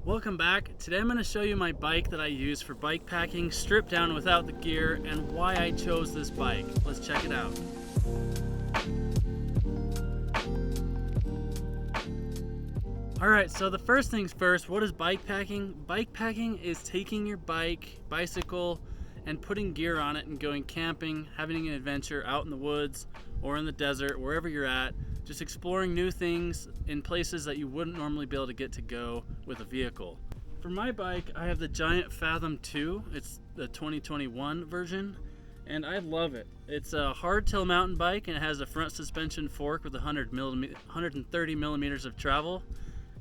Welcome back. Today I'm going to show you my bike that I use for bike packing, stripped down without the gear, and why I chose this bike. Let's check it out. Alright, so the first things first, what is bike packing? Bike packing is taking your bicycle, and putting gear on it and going camping, having an adventure out in the woods or in the desert, wherever you're at, just exploring new things in places that you wouldn't normally be able to get to go with a vehicle. For my bike, I have the Giant Fathom 2. It's the 2021 version, and I love it. It's a hardtail mountain bike, and it has a front suspension fork with 130 millimeters of travel,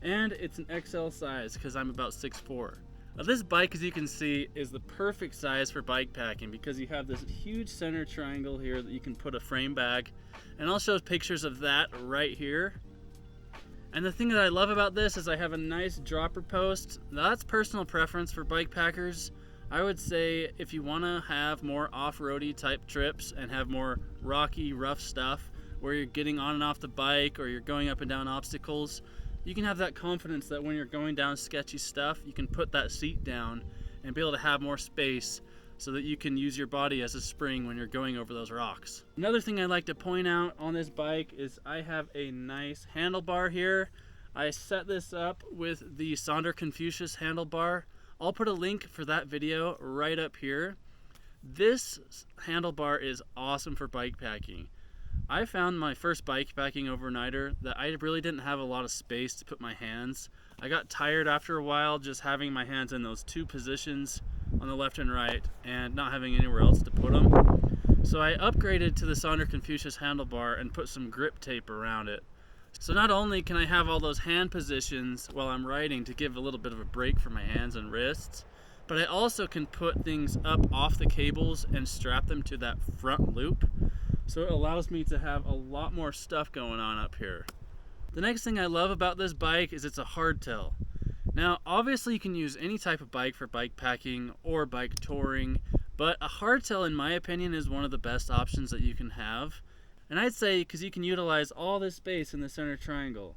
and it's an XL size because I'm about 6'4". Now this bike, as you can see, is the perfect size for bike packing because you have this huge center triangle here that you can put a frame bag, and I'll show pictures of that right here. And the thing that I love about this is I have a nice dropper post. Now that's personal preference for bike packers. I would say if you want to have more off-roady type trips and have more rocky, rough stuff where you're getting on and off the bike or you're going up and down obstacles, you can have that confidence that when you're going down sketchy stuff, you can put that seat down and be able to have more space so that you can use your body as a spring when you're going over those rocks. Another thing I'd like to point out on this bike is I have a nice handlebar here. I set this up with the Sonder Confucius handlebar. I'll put a link for that video right up here. This handlebar is awesome for bike packing. I found my first bike packing overnighter that I really didn't have a lot of space to put my hands. I got tired after a while just having my hands in those two positions on the left and right and not having anywhere else to put them. So I upgraded to the Sonder Confucius handlebar and put some grip tape around it. So not only can I have all those hand positions while I'm riding to give a little bit of a break for my hands and wrists, but I also can put things up off the cables and strap them to that front loop. So it allows me to have a lot more stuff going on up here. The next thing I love about this bike is it's a hardtail. Now obviously you can use any type of bike for bike packing or bike touring, but a hardtail in my opinion is one of the best options that you can have. And I'd say because you can utilize all this space in the center triangle.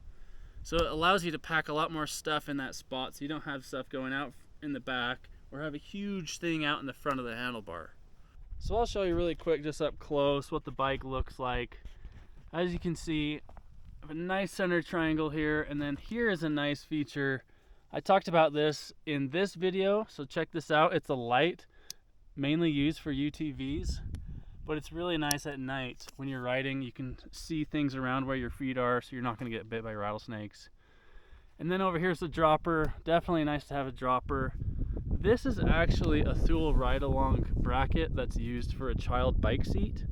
So it allows you to pack a lot more stuff in that spot so you don't have stuff going out in the back or have a huge thing out in the front of the handlebar. So I'll show you really quick just up close what the bike looks like. As you can see, I have a nice center triangle here, and then here is a nice feature. I talked about this in this video, so check this out. It's a light mainly used for UTVs, but it's really nice at night when you're riding. You can see things around where your feet are so you're not going to get bit by rattlesnakes. And then over here's the dropper. Definitely nice to have a dropper. This is actually a Thule ride-along bracket that's used for a child bike seat.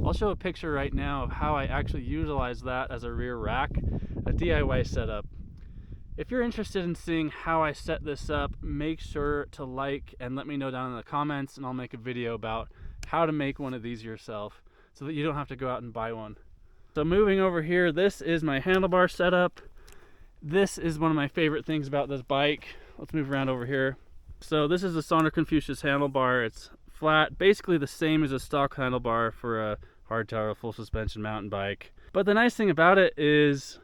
I'll show a picture right now of how I actually utilize that as a rear rack, a DIY setup. If you're interested in seeing how I set this up, make sure to like and let me know down in the comments, and I'll make a video about how to make one of these yourself so that you don't have to go out and buy one. So moving over here, this is my handlebar setup. This is one of my favorite things about this bike. Let's move around over here. So this is the Sonder Confucius handlebar. It's flat, basically the same as a stock handlebar for a hardtail or full suspension mountain bike. But the nice thing about it is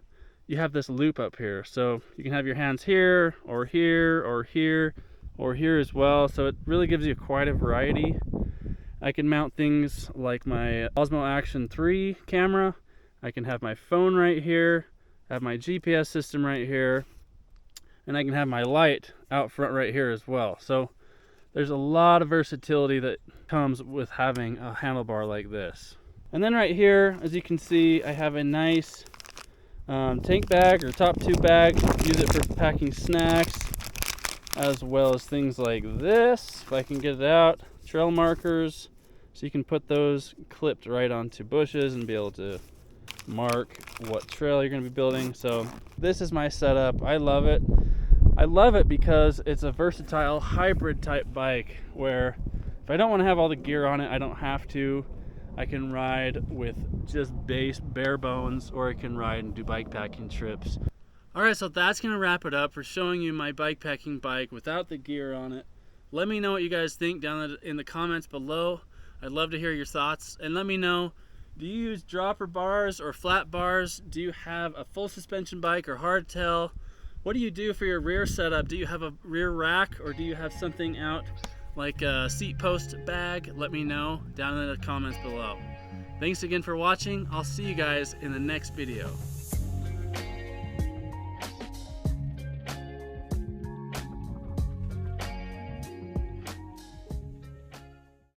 you have this loop up here. So you can have your hands here, or here, or here, or here as well. So it really gives you quite a variety. I can mount things like my Osmo Action 3 camera. I can have my phone right here, have my GPS system right here, and I can have my light out front right here as well. So there's a lot of versatility that comes with having a handlebar like this. And then right here, as you can see, I have a nice tank bag or top tube bag. Use it for packing snacks, as well as things like this, if I can get it out, trail markers. So you can put those clipped right onto bushes and be able to mark what trail you're going to be building. So this is my setup. I love it. I love it because it's a versatile hybrid type bike where if I don't want to have all the gear on it, I don't have to. I can ride with just bare bones, or I can ride and do bike packing trips. Alright, so that's going to wrap it up for showing you my bike packing bike without the gear on it. Let me know what you guys think down in the comments below. I'd love to hear your thoughts, and let me know, do you use dropper bars or flat bars? Do you have a full suspension bike or hardtail? What do you do for your rear setup? Do you have a rear rack, or do you have something out like a seat post bag? Let me know down in the comments below. Thanks again for watching. I'll see you guys in the next video.